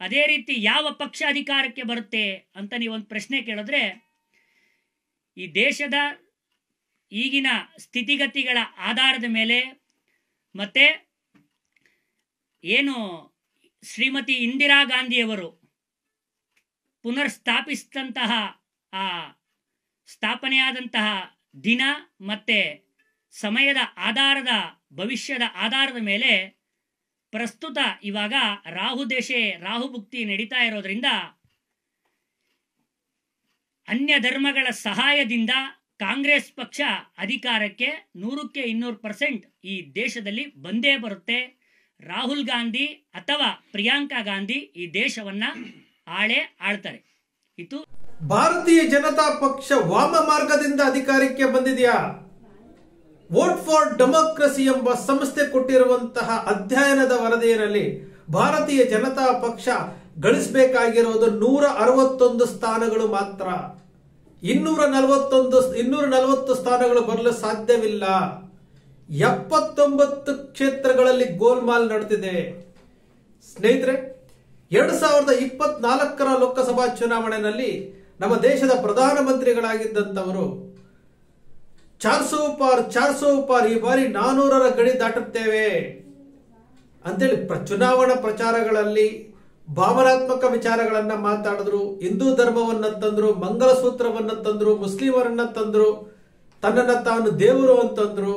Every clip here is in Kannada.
ಅದೇ ರೀತಿ ಯಾವ ಪಕ್ಷ ಅಧಿಕಾರಕ್ಕೆ ಬರುತ್ತೆ ಅಂತ ನೀವೊಂದು ಪ್ರಶ್ನೆ ಕೇಳಿದ್ರೆ, ಈ ದೇಶದ ಈಗಿನ ಸ್ಥಿತಿಗತಿಗಳ ಆಧಾರದ ಮೇಲೆ ಮತ್ತು ಏನು ಶ್ರೀಮತಿ ಇಂದಿರಾ ಗಾಂಧಿಯವರು ಪುನರ್ಸ್ಥಾಪಿಸಿದಂತಹ ಆ ಸ್ಥಾಪನೆಯಾದಂತಹ ದಿನ ಮತ್ತು ಸಮಯದ ಆಧಾರದ ಭವಿಷ್ಯದ ಆಧಾರದ ಮೇಲೆ ಪ್ರಸ್ತುತ ಇವಾಗ ರಾಹು ಭುಕ್ತಿ ನಡೀತಾ ಇರೋದ್ರಿಂದ ಅನ್ಯ ಧರ್ಮಗಳ ಸಹಾಯದಿಂದ ಕಾಂಗ್ರೆಸ್ ಪಕ್ಷ ಅಧಿಕಾರಕ್ಕೆ 100ಕ್ಕೆ 200% ಈ ದೇಶದಲ್ಲಿ ಬಂದೇ ಬರುತ್ತೆ. ರಾಹುಲ್ ಗಾಂಧಿ ಅಥವಾ ಪ್ರಿಯಾಂಕಾ ಗಾಂಧಿ ಈ ದೇಶವನ್ನ ಆಳ್ತಾರೆ. ಇದು ಭಾರತೀಯ ಜನತಾ ಪಕ್ಷ ವಾಮ ಮಾರ್ಗದಿಂದ ಅಧಿಕಾರಕ್ಕೆ ಬಂದಿದೆಯಾ? ವೋಟ್ ಫಾರ್ ಡೆಮೋಕ್ರಸಿ ಎಂಬ ಸಂಸ್ಥೆ ಕೊಟ್ಟಿರುವಂತಹ ಅಧ್ಯಯನದ ವರದಿಯಲ್ಲಿ ಭಾರತೀಯ ಜನತಾ ಪಕ್ಷ ಗಳಿಸಬೇಕಾಗಿರೋದು 161 ಸ್ಥಾನಗಳು ಮಾತ್ರ. 240 ಸ್ಥಾನಗಳು ಬರಲು ಸಾಧ್ಯವಿಲ್ಲ. 79 ಕ್ಷೇತ್ರಗಳಲ್ಲಿ ಗೋಲ್ಮಾಲ್ ನಡೆದಿದೆ. ಸ್ನೇಹಿತರೆ, 2024ರ ಲೋಕಸಭಾ ಚುನಾವಣೆಯಲ್ಲಿ ನಮ್ಮ ದೇಶದ ಪ್ರಧಾನಮಂತ್ರಿಗಳಾಗಿದ್ದಂಥವರು 400 ಪಾರ್ ಈ ಬಾರಿ 400ರ ಗಡಿ ದಾಟುತ್ತೇವೆ ಅಂತೇಳಿ ಚುನಾವಣಾ ಪ್ರಚಾರಗಳಲ್ಲಿ ಭಾವನಾತ್ಮಕ ವಿಚಾರಗಳನ್ನ ಮಾತಾಡಿದ್ರು. ಹಿಂದೂ ಧರ್ಮವನ್ನ ತಂದ್ರು, ಮಂಗಲಸೂತ್ರವನ್ನ ತಂದ್ರು, ಮುಸ್ಲಿಮರನ್ನ ತಂದ್ರು, ತನ್ನನ್ನ ತಾನು ದೇವರು ಅಂತಂದ್ರು,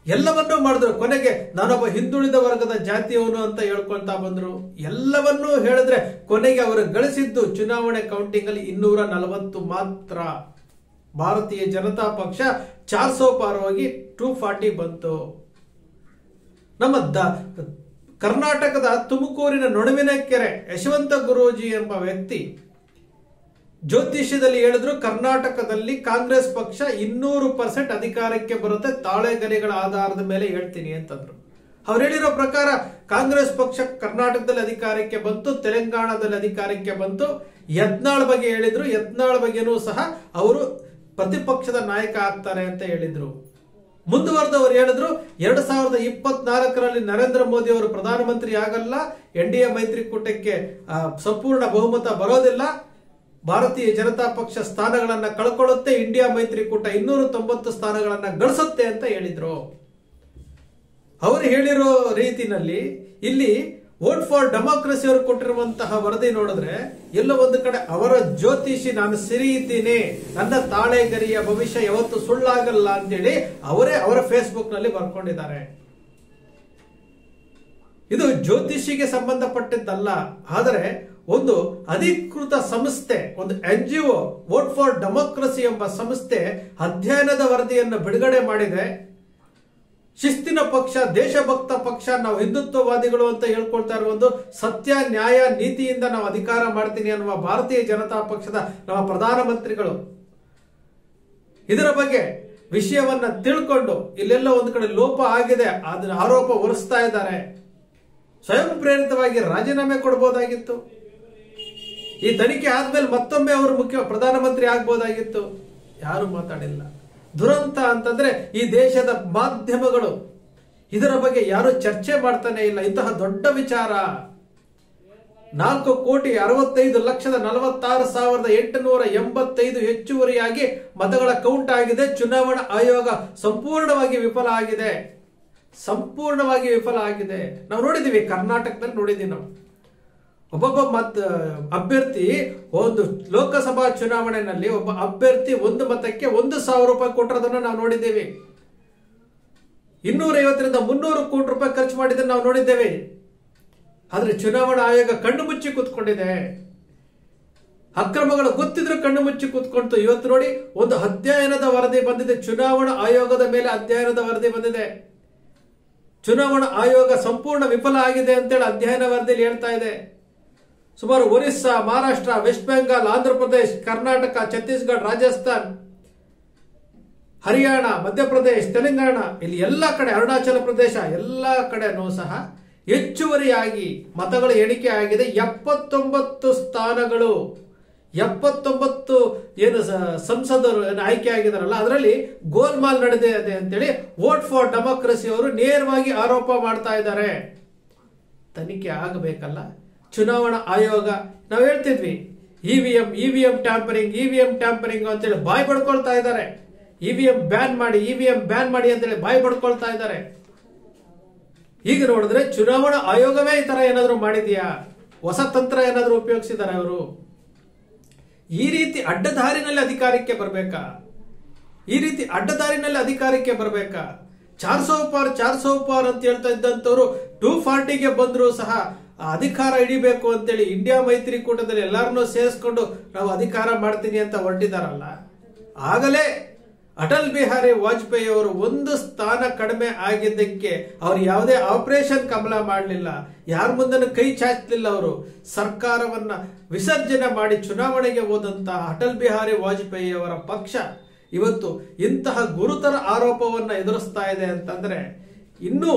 ಎಲ್ಲವನ್ನೂ ಮಾಡಿದ್ರು. ಕೊನೆಗೆ ನಾನೊಬ್ಬ ಹಿಂದುಳಿದ ವರ್ಗದ ಜಾತಿಯವನು ಅಂತ ಹೇಳ್ಕೊಳ್ತಾ ಬಂದ್ರು. ಎಲ್ಲವನ್ನೂ ಹೇಳಿದ್ರೆ ಕೊನೆಗೆ ಅವರು ಗಳಿಸಿದ್ದು ಚುನಾವಣೆ ಕೌಂಟಿಂಗ್ ಅಲ್ಲಿ 240 ಮಾತ್ರ. ಭಾರತೀಯ ಜನತಾ ಪಕ್ಷ 400 ಪಾರ್ ಹೋಗಿ 240 ಬಂತು. ನಮ್ಮ ಕರ್ನಾಟಕದ ತುಮಕೂರಿನ ನೊಣವಿನಕೆರೆ ಯಶವಂತ ಗುರೂಜಿ ಎಂಬ ವ್ಯಕ್ತಿ ಜ್ಯೋತಿಷ್ಯದಲ್ಲಿ ಹೇಳಿದ್ರು, ಕರ್ನಾಟಕದಲ್ಲಿ ಕಾಂಗ್ರೆಸ್ ಪಕ್ಷ 200% ಅಧಿಕಾರಕ್ಕೆ ಬರುತ್ತೆ, ತಾಳೆಗರಿಗಳ ಆಧಾರದ ಮೇಲೆ ಹೇಳ್ತೀನಿ ಅಂತಂದ್ರು. ಅವ್ರು ಹೇಳಿರೋ ಪ್ರಕಾರ ಕಾಂಗ್ರೆಸ್ ಪಕ್ಷ ಕರ್ನಾಟಕದಲ್ಲಿ ಅಧಿಕಾರಕ್ಕೆ ಬಂತು, ತೆಲಂಗಾಣದಲ್ಲಿ ಅಧಿಕಾರಕ್ಕೆ ಬಂತು. ಯತ್ನಾಳ್ ಬಗ್ಗೆ ಹೇಳಿದ್ರು, ಯತ್ನಾಳ್ ಬಗ್ಗೆನೂ ಸಹ ಅವರು ಪ್ರತಿಪಕ್ಷದ ನಾಯಕ ಆಗ್ತಾರೆ ಅಂತ ಹೇಳಿದ್ರು. ಮುಂದುವರೆದವರು ಹೇಳಿದ್ರು 2024ರಲ್ಲಿ ನರೇಂದ್ರ ಮೋದಿ ಅವರು ಪ್ರಧಾನಮಂತ್ರಿ ಆಗಲ್ಲ, NDA ಮೈತ್ರಿಕೂಟಕ್ಕೆ ಸಂಪೂರ್ಣ ಬಹುಮತ ಬರೋದಿಲ್ಲ, ಭಾರತೀಯ ಜನತಾ ಪಕ್ಷ ಸ್ಥಾನಗಳನ್ನ ಕಳ್ಕೊಳ್ಳುತ್ತೆ, ಇಂಡಿಯಾ ಮೈತ್ರಿಕೂಟ 290 ಸ್ಥಾನಗಳನ್ನ ಗಳಿಸುತ್ತೆ ಅಂತ ಹೇಳಿದ್ರು. ಅವರು ಹೇಳಿರೋ ರೀತಿನಲ್ಲಿ ಇಲ್ಲಿ ವೋಟ್ ಫಾರ್ ಡೆಮೋಕ್ರಸಿ ಅವರು ಕೊಟ್ಟಿರುವಂತಹ ವರದಿ ನೋಡಿದ್ರೆ ಎಲ್ಲೋ ಒಂದು ಕಡೆ ಅವರ ಜ್ಯೋತಿಷಿ ನಾನು ಸಿರಿ ಇದ್ದೀನಿ, ನನ್ನ ತಾಳೆಗರಿಯ ಭವಿಷ್ಯ ಯಾವತ್ತು ಸುಳ್ಳಾಗಲ್ಲ ಅಂತೇಳಿ ಅವರೇ ಅವರ ಫೇಸ್ಬುಕ್ ನಲ್ಲಿ ಬರ್ಕೊಂಡಿದ್ದಾರೆ. ಇದು ಜ್ಯೋತಿಷಿಗೆ ಸಂಬಂಧಪಟ್ಟಿದ್ದಲ್ಲ, ಆದರೆ ಒಂದು ಅಧಿಕೃತ ಸಂಸ್ಥೆ, ಒಂದು NGO ವೋಟ್ ಫಾರ್ ಡೆಮೋಕ್ರಸಿ ಎಂಬ ಸಂಸ್ಥೆ ಅಧ್ಯಯನದ ವರದಿಯನ್ನು ಬಿಡುಗಡೆ ಮಾಡಿದೆ. ಶಿಸ್ತಿನ ಪಕ್ಷ, ದೇಶಭಕ್ತ ಪಕ್ಷ, ನಾವು ಹಿಂದುತ್ವವಾದಿಗಳು ಅಂತ ಹೇಳ್ಕೊಳ್ತಾ ಇರುವ ಒಂದು ಸತ್ಯ ನ್ಯಾಯ ನೀತಿಯಿಂದ ನಾವು ಅಧಿಕಾರ ಮಾಡ್ತೀನಿ ಅನ್ನುವ ಭಾರತೀಯ ಜನತಾ ಪಕ್ಷದ ನಮ್ಮ ಪ್ರಧಾನಮಂತ್ರಿಗಳು ಇದರ ಬಗ್ಗೆ ವಿಷಯವನ್ನ ತಿಳ್ಕೊಂಡು ಇಲ್ಲೆಲ್ಲ ಒಂದು ಕಡೆ ಲೋಪ ಆಗಿದೆ ಅದನ್ನ ಆರೋಪ ಹೊರಿಸ್ತಾ ಇದ್ದಾರೆ. ಸ್ವಯಂ ಪ್ರೇರಿತವಾಗಿ ರಾಜೀನಾಮೆ ಕೊಡಬಹುದಾಗಿತ್ತು. ಈ ತನಿಖೆ ಆದ್ಮೇಲೆ ಮತ್ತೊಮ್ಮೆ ಅವರು ಪ್ರಧಾನಮಂತ್ರಿ ಆಗ್ಬೋದಾಗಿತ್ತು. ಯಾರು ಮಾತಾಡಿಲ್ಲ. ದುರಂತ ಅಂತಂದ್ರೆ ಈ ದೇಶದ ಮಾಧ್ಯಮಗಳು ಇದರ ಬಗ್ಗೆ ಯಾರು ಚರ್ಚೆ ಮಾಡ್ತಾನೆ ಇಲ್ಲ. ಇಂತಹ ದೊಡ್ಡ ವಿಚಾರ 4,65,46,885 ಹೆಚ್ಚುವರಿಯಾಗಿ ಮತಗಳ ಕೌಂಟ್ ಆಗಿದೆ. ಚುನಾವಣಾ ಆಯೋಗ ಸಂಪೂರ್ಣವಾಗಿ ವಿಫಲ ಆಗಿದೆ. ನಾವು ನೋಡಿದೀವಿ, ಕರ್ನಾಟಕದಲ್ಲಿ ನೋಡಿದೀವಿ. ನಾವು ಒಬ್ಬೊಬ್ಬ ಅಭ್ಯರ್ಥಿ ಒಂದು ಲೋಕಸಭಾ ಚುನಾವಣೆಯಲ್ಲಿ ಒಬ್ಬ ಅಭ್ಯರ್ಥಿ ಒಂದು ಮತಕ್ಕೆ 1,000 ರೂಪಾಯಿ ಕೊಟ್ಟಿರೋದನ್ನ ನಾವು ನೋಡಿದ್ದೇವೆ. 250ರಿಂದ 300 ಕೋಟಿ ರೂಪಾಯಿ ಖರ್ಚು ಮಾಡಿದ್ದನ್ನು ನಾವು ನೋಡಿದ್ದೇವೆ. ಆದ್ರೆ ಚುನಾವಣಾ ಆಯೋಗ ಕಣ್ಣು ಮುಚ್ಚಿ ಕೂತ್ಕೊಂಡಿದೆ. ಅಕ್ರಮಗಳು ಗೊತ್ತಿದ್ರು ಕಣ್ಣು ಮುಚ್ಚಿ ಕೂತ್ಕೊಂತು. ಇವತ್ತು ನೋಡಿ, ಒಂದು ಅಧ್ಯಯನದ ವರದಿ ಬಂದಿದೆ, ಚುನಾವಣಾ ಆಯೋಗದ ಮೇಲೆ ಅಧ್ಯಯನದ ವರದಿ ಬಂದಿದೆ. ಚುನಾವಣಾ ಆಯೋಗ ಸಂಪೂರ್ಣ ವಿಫಲ ಆಗಿದೆ ಅಂತೇಳಿ ಅಧ್ಯಯನ ವರದಿಯಲ್ಲಿ ಹೇಳ್ತಾ ಇದೆ. ಸುಮಾರು ಒರಿಸ್ಸಾ, ಮಹಾರಾಷ್ಟ್ರ, ವೆಸ್ಟ್ ಬೆಂಗಾಲ್, ಆಂಧ್ರ ಪ್ರದೇಶ್, ಕರ್ನಾಟಕ, ಛತ್ತೀಸ್ಗಢ, ರಾಜಸ್ಥಾನ್, ಹರಿಯಾಣ, ಮಧ್ಯಪ್ರದೇಶ್, ತೆಲಂಗಾಣ, ಇಲ್ಲಿ ಎಲ್ಲ ಕಡೆ, ಅರುಣಾಚಲ ಪ್ರದೇಶ, ಎಲ್ಲ ಕಡೆನೂ ಸಹ ಹೆಚ್ಚುವರಿಯಾಗಿ ಮತಗಳ ಎಣಿಕೆ ಆಗಿದೆ. 79 ಸ್ಥಾನಗಳು, 79 ಏನು ಸಂಸದರು ಆಯ್ಕೆ ಆಗಿದಾರಲ್ಲ, ಅದರಲ್ಲಿ ಗೋಲ್ಮಾಲ್ ನಡೆದಿದೆ ಅಂತೇಳಿ ವೋಟ್ ಫಾರ್ ಡೆಮೋಕ್ರಸಿ ಅವರು ನೇರವಾಗಿ ಆರೋಪ ಮಾಡ್ತಾ ಇದ್ದಾರೆ. ತನಿಖೆ ಆಗಬೇಕಲ್ಲ. ಚುನಾವಣಾ ಆಯೋಗ ನಾವು ಹೇಳ್ತಿದ್ವಿ ಇವಿಎಂ ಟ್ಯಾಂಪರಿಂಗ್ ಅಂತೇಳಿ ಬಾಯ್ ಬಡ್ಕೊಳ್ತಾ ಇದ್ದಾರೆ. ಇವಿಎಂ ಬ್ಯಾನ್ ಮಾಡಿ ಅಂತೇಳಿ ಬಾಯ್ ಬಡ್ಕೊಳ್ತಾ ಇದ್ದಾರೆ. ಈಗ ನೋಡಿದ್ರೆ ಚುನಾವಣಾ ಆಯೋಗವೇ ಈ ತರ ಏನಾದ್ರು ಮಾಡಿದ್ಯಾ? ಹೊಸ ತಂತ್ರ ಏನಾದ್ರು ಉಪಯೋಗಿಸಿದ್ದಾರೆ ಅವರು? ಈ ರೀತಿ ಅಡ್ಡದಾರಿನಲ್ಲಿ ಅಧಿಕಾರಕ್ಕೆ ಬರಬೇಕಾ? 400 ಪಾರ್ ಅಂತ ಹೇಳ್ತಾ ಇದ್ದಂತವ್ರು 240ಗೆ ಬಂದ್ರು ಸಹ ಅಧಿಕಾರ ಹಿಡಿಬೇಕು ಅಂತೇಳಿ ಇಂಡಿಯಾ ಮೈತ್ರಿಕೂಟದಲ್ಲಿ ಎಲ್ಲರನ್ನೂ ಸೇರಿಸ್ಕೊಂಡು ನಾವು ಅಧಿಕಾರ ಮಾಡ್ತೀನಿ ಅಂತ ಹೊರಟಿದಾರಲ್ಲ. ಆಗಲೇ ಅಟಲ್ ಬಿಹಾರಿ ವಾಜಪೇಯಿ ಅವರು 1 ಸ್ಥಾನ ಕಡಿಮೆ ಆಗಿದ್ದಕ್ಕೆ ಅವ್ರು ಯಾವುದೇ ಆಪರೇಷನ್ ಕಮಲ ಮಾಡಲಿಲ್ಲ, ಯಾರ ಮುಂದನ್ನು ಕೈ ಚಾಚಲಿಲ್ಲ. ಅವರು ಸರ್ಕಾರವನ್ನ ವಿಸರ್ಜನೆ ಮಾಡಿ ಚುನಾವಣೆಗೆ ಹೋದಂತಹ ಅಟಲ್ ಬಿಹಾರಿ ವಾಜಪೇಯಿ ಅವರ ಪಕ್ಷ ಇವತ್ತು ಇಂತಹ ಗುರುತರ ಆರೋಪವನ್ನ ಎದುರಿಸ್ತಾ ಇದೆ ಅಂತಂದ್ರೆ, ಇನ್ನೂ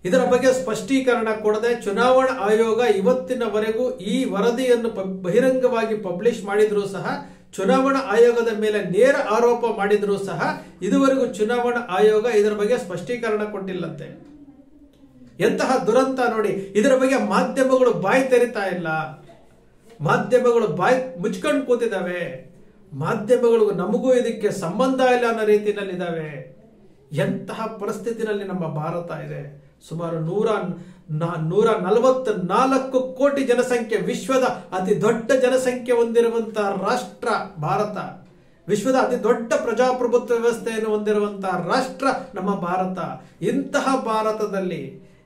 ಇದರ ಬಗ್ಗೆ ಸ್ಪಷ್ಟೀಕರಣ ಕೊಡದೆ ಚುನಾವಣಾ ಆಯೋಗ ಇವತ್ತಿನವರೆಗೂ ಈ ವರದಿಯನ್ನು ಬಹಿರಂಗವಾಗಿ ಪಬ್ಲಿಷ್ ಮಾಡಿದ್ರು ಸಹ, ಚುನಾವಣಾ ಆಯೋಗದ ಮೇಲೆ ನೇರ ಆರೋಪ ಮಾಡಿದ್ರು ಸಹ ಇದುವರೆಗೂ ಚುನಾವಣಾ ಆಯೋಗ ಇದರ ಬಗ್ಗೆ ಸ್ಪಷ್ಟೀಕರಣ ಕೊಟ್ಟಿಲ್ಲಂತೆ. ಎಂತಹ ದುರಂತ ನೋಡಿ. ಇದರ ಬಗ್ಗೆ ಮಾಧ್ಯಮಗಳು ಬಾಯಿ ತೆರಿತಾ ಇಲ್ಲ, ಮಾಧ್ಯಮಗಳು ಬಾಯಿ ಮುಚ್ಕೊಂಡು ಕೂತಿದ್ದಾವೆ. ಮಾಧ್ಯಮಗಳು ನಮಗೂ ಇದಕ್ಕೆ ಸಂಬಂಧ ಇಲ್ಲ ಅನ್ನೋ ರೀತಿಯಲ್ಲಿದ್ದಾವೆ. ಎಂತಹ ಪರಿಸ್ಥಿತಿನಲ್ಲಿ ನಮ್ಮ ಭಾರತ ಇದೆ. ಸುಮಾರು 144 ಕೋಟಿ ಜನಸಂಖ್ಯೆ, ವಿಶ್ವದ ಅತಿ ದೊಡ್ಡ ಜನಸಂಖ್ಯೆ ಹೊಂದಿರುವಂತಹ ರಾಷ್ಟ್ರ ಭಾರತ, ವಿಶ್ವದ ಅತಿ ದೊಡ್ಡ ಪ್ರಜಾಪ್ರಭುತ್ವ ವ್ಯವಸ್ಥೆಯನ್ನು ಹೊಂದಿರುವಂತಹ ರಾಷ್ಟ್ರ ನಮ್ಮ ಭಾರತ.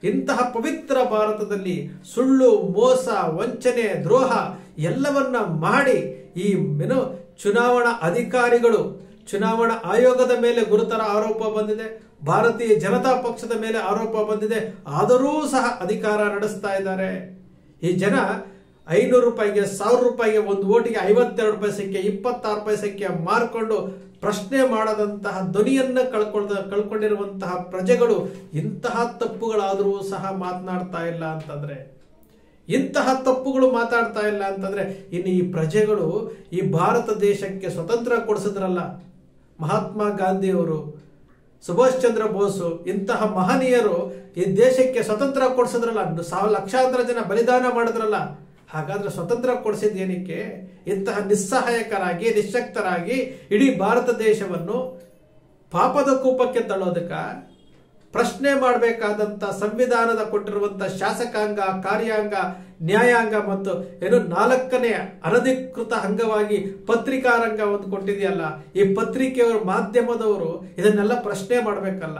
ಇಂತಹ ಪವಿತ್ರ ಭಾರತದಲ್ಲಿ ಸುಳ್ಳು, ಮೋಸ, ವಂಚನೆ, ದ್ರೋಹ ಎಲ್ಲವನ್ನ ಮಾಡಿ ಈ ಚುನಾವಣಾ ಅಧಿಕಾರಿಗಳು, ಚುನಾವಣಾ ಆಯೋಗದ ಮೇಲೆ ಗುರುತರ ಆರೋಪ ಬಂದಿದೆ, ಭಾರತೀಯ ಜನತಾ ಪಕ್ಷದ ಮೇಲೆ ಆರೋಪ ಬಂದಿದೆ, ಆದರೂ ಸಹ ಅಧಿಕಾರ ನಡೆಸ್ತಾ ಇದ್ದಾರೆ. ಈ ಜನ 500 ರೂಪಾಯಿಗೆ 1000 ರೂಪಾಯಿಗೆ ಒಂದು ಓಟಿಗೆ 52 ಪೈಸೆಗೆ 26 ಪೈಸೆಗೆ ಮಾರ್ಕೊಂಡು ಪ್ರಶ್ನೆ ಮಾಡದಂತಹ ಧ್ವನಿಯನ್ನ ಕಳ್ಕೊಂಡಿರುವಂತಹ ಪ್ರಜೆಗಳು ಇಂತಹ ತಪ್ಪುಗಳಾದರೂ ಸಹ ಮಾತನಾಡ್ತಾ ಇಲ್ಲ ಅಂತಂದ್ರೆ, ಇನ್ನು ಈ ಪ್ರಜೆಗಳು ಈ ಭಾರತ ದೇಶಕ್ಕೆ ಸ್ವತಂತ್ರ ಕೊಡಿಸಿದ್ರಲ್ಲ, ಮಹಾತ್ಮ ಗಾಂಧಿಯವರು, ಸುಭಾಷ್ ಚಂದ್ರ ಬೋಸ್ ಇಂತಹ ಮಹನೀಯರು ಈ ದೇಶಕ್ಕೆ ಸ್ವತಂತ್ರ ಕೊಡಿಸಿದ್ರಲ್ಲ, ಲಕ್ಷಾಂತರ ಜನ ಬಲಿದಾನ ಮಾಡಿದ್ರಲ್ಲ. ಹಾಗಾದ್ರೆ ಸ್ವತಂತ್ರ ಕೊಡಿಸಿದ್ದೇನಕ್ಕೆ? ಇಂತಹ ನಿಸ್ಸಹಾಯಕರಾಗಿ, ನಿಶಕ್ತರಾಗಿ ಇಡೀ ಭಾರತ ದೇಶವನ್ನು ಪಾಪದ ಕೂಪಕ್ಕೆ ತಳ್ಳೋದಕ್ಕ? ಪ್ರಶ್ನೆ ಮಾಡಬೇಕಾದಂತ ಸಂವಿಧಾನದ ಕೊಟ್ಟಿರುವಂತಹ ಶಾಸಕಾಂಗ, ಕಾರ್ಯಾಂಗ, ನ್ಯಾಯಾಂಗ ಮತ್ತು 4ನೇ ಅನಧಿಕೃತ ಅಂಗವಾಗಿ ಪತ್ರಿಕಾರಂಗ ಒಂದು ಕೊಟ್ಟಿದೆಯಲ್ಲ, ಈ ಪತ್ರಿಕೆಯವರು, ಮಾಧ್ಯಮದವರು ಇದನ್ನೆಲ್ಲ ಪ್ರಶ್ನೆ ಮಾಡಬೇಕಲ್ಲ.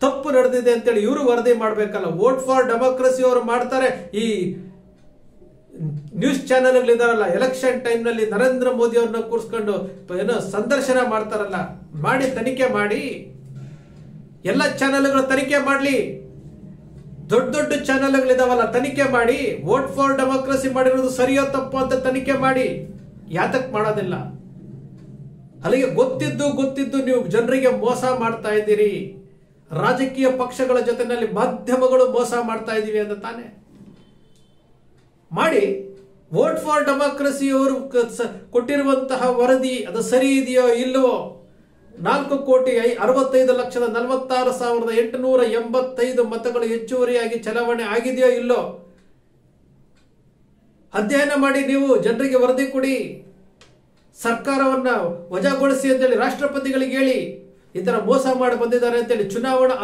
ತಪ್ಪು ನಡೆದಿದೆ ಅಂತೇಳಿ ಇವರು ವರದಿ ಮಾಡಬೇಕಲ್ಲ. ವೋಟ್ ಫಾರ್ ಡೆಮೋಕ್ರಸಿ ಅವರು ಮಾಡ್ತಾರೆ. ಈ ನ್ಯೂಸ್ ಚಾನೆಲ್ಗಳಿದಾರಲ್ಲ, ಎಲೆಕ್ಷನ್ ಟೈಮ್ ನಲ್ಲಿ ನರೇಂದ್ರ ಮೋದಿ ಅವ್ರನ್ನ ಕೂರಿಸ್ಕೊಂಡು ಸಂದರ್ಶನ ಮಾಡ್ತಾರಲ್ಲ, ತನಿಖೆ ಮಾಡಿ, ಎಲ್ಲ ಚಾನೆಲ್ಗಳು ತನಿಖೆ ಮಾಡ್ಲಿ. ದೊಡ್ಡ ಚಾನೆಲ್ಗಳಿದಾವಲ್ಲ, ತನಿಖೆ ಮಾಡಿ. ವೋಟ್ ಫಾರ್ ಡೆಮೋಕ್ರಸಿ ಮಾಡಿರೋದು ಸರಿಯೋ ತಪ್ಪು ಅಂತ ತನಿಖೆ ಮಾಡಿ. ಯಾತಕ್ ಮಾಡೋದಿಲ್ಲ? ಅಲ್ಲಿಗೆ ಗೊತ್ತಿದ್ದು ನೀವು ಜನರಿಗೆ ಮೋಸ ಮಾಡ್ತಾ ಇದ್ದೀರಿ. ರಾಜಕೀಯ ಪಕ್ಷಗಳ ಜೊತೆನಲ್ಲಿ ಮಾಧ್ಯಮಗಳು ಮೋಸ ಮಾಡ್ತಾ ಇದೀವಿ ಅಂತ ತಾನೆ ಮಾಡಿ. ವೋಟ್ ಫಾರ್ ಡೆಮೋಕ್ರಸಿ ಅವರು ಕೊಟ್ಟಿರುವಂತಹ ವರದಿ ಅದು ಸರಿ ಇದೆಯೋ ಇಲ್ಲವೋ? 4,65,46,885 ಮತಗಳು ಹೆಚ್ಚುವರಿಯಾಗಿ ಚಲಾವಣೆ ಆಗಿದೆಯೋ ಇಲ್ಲೋ ಅಧ್ಯಯನ ಮಾಡಿ ನೀವು ಜನರಿಗೆ ವರದಿ ಕೊಡಿ. ಸರ್ಕಾರವನ್ನ ವಜಾಗೊಳಿಸಿ ಅಂತೇಳಿ ರಾಷ್ಟ್ರಪತಿಗಳಿಗೆ ಹೇಳಿ, ಈ ತರ ಮೋಸ ಮಾಡಿ ಬಂದಿದ್ದಾರೆ ಅಂತೇಳಿ, ಚುನಾವಣಾ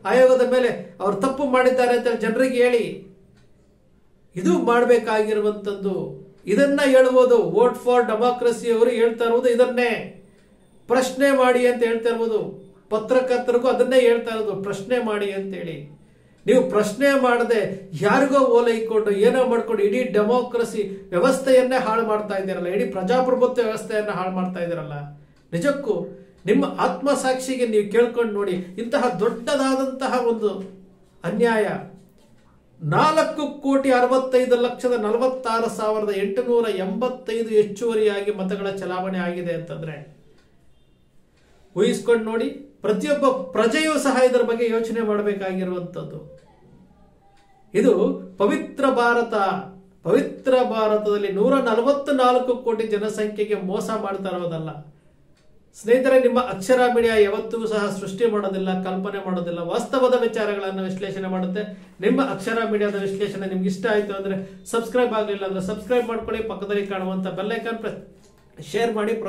ಆಯೋಗದ ಮೇಲೆ ಅವರು ತಪ್ಪು ಮಾಡಿದ್ದಾರೆ ಅಂತೇಳಿ ಜನರಿಗೆ ಹೇಳಿ. ಇದು ಮಾಡಬೇಕಾಗಿರುವಂತದ್ದು. ಇದನ್ನ ಹೇಳುವುದು ವೋಟ್ ಫಾರ್ ಡೆಮೋಕ್ರಸಿ ಅವರು ಹೇಳ್ತಾ ಇರುವುದು ಇದನ್ನೇ. ಪ್ರಶ್ನೆ ಮಾಡಿ ಅಂತ ಹೇಳ್ತಾ ಇರ್ಬೋದು. ಪತ್ರಕರ್ತರಿಗೂ ಅದನ್ನೇ ಹೇಳ್ತಾ ಇರೋದು, ಪ್ರಶ್ನೆ ಮಾಡಿ ಅಂತೇಳಿ. ನೀವು ಪ್ರಶ್ನೆ ಮಾಡದೆ ಯಾರಿಗೋ ಓಲೈಕೊಂಡು ಏನೋ ಮಾಡ್ಕೊಂಡು ಇಡೀ ಡೆಮೋಕ್ರಸಿ ವ್ಯವಸ್ಥೆಯನ್ನೇ ಹಾಳು ಮಾಡ್ತಾ ಇದ್ದೀರಲ್ಲ, ಇಡೀ ಪ್ರಜಾಪ್ರಭುತ್ವ ವ್ಯವಸ್ಥೆಯನ್ನ ಹಾಳು ಮಾಡ್ತಾ ಇದ್ದೀರಲ್ಲ. ನಿಜಕ್ಕೂ ನಿಮ್ಮ ಆತ್ಮಸಾಕ್ಷಿಗೆ ನೀವು ಕೇಳ್ಕೊಂಡು ನೋಡಿ. ಇಂತಹ ದೊಡ್ಡದಾದಂತಹ ಒಂದು ಅನ್ಯಾಯ, 4,65,46,885 ಹೆಚ್ಚುವರಿಯಾಗಿ ಮತಗಳ ಚಲಾವಣೆ ಆಗಿದೆ ಅಂತಂದ್ರೆ ಊಹಿಸ್ಕೊಂಡು ನೋಡಿ. ಪ್ರತಿಯೊಬ್ಬ ಪ್ರಜೆಯೂ ಸಹ ಇದರ ಬಗ್ಗೆ ಯೋಚನೆ ಮಾಡಬೇಕಾಗಿರುವಂತದ್ದು. ಇದು ಪವಿತ್ರ ಭಾರತದಲ್ಲಿ 144 ಕೋಟಿ ಜನಸಂಖ್ಯೆಗೆ ಮೋಸ ಮಾಡ್ತಾ ಇರೋದಲ್ಲ. ಸ್ನೇಹಿತರೆ, ನಿಮ್ಮ ಅಕ್ಷರ ಮೀಡಿಯಾ ಯಾವತ್ತೂ ಸಹ ಸೃಷ್ಟಿ ಮಾಡೋದಿಲ್ಲ, ಕಲ್ಪನೆ ಮಾಡೋದಿಲ್ಲ, ವಾಸ್ತವದ ವಿಚಾರಗಳನ್ನು ವಿಶ್ಲೇಷಣೆ ಮಾಡುತ್ತೆ. ನಿಮ್ಮ ಅಕ್ಷರ ಮೀಡಿಯಾದ ವಿಶ್ಲೇಷಣೆ ನಿಮ್ಗೆ ಇಷ್ಟ ಆಯ್ತು ಅಂದ್ರೆ ಸಬ್ಸ್ಕ್ರೈಬ್ ಆಗಲಿಲ್ಲ ಅಂದ್ರೆ ಸಬ್ಸ್ಕ್ರೈಬ್ ಮಾಡ್ಕೊಳ್ಳಿ, ಪಕ್ಕದಲ್ಲಿ ಕಾಣುವಂತ ಬೆಲ್ ಐಕಾನ್ ಶೇರ್ ಮಾಡಿ.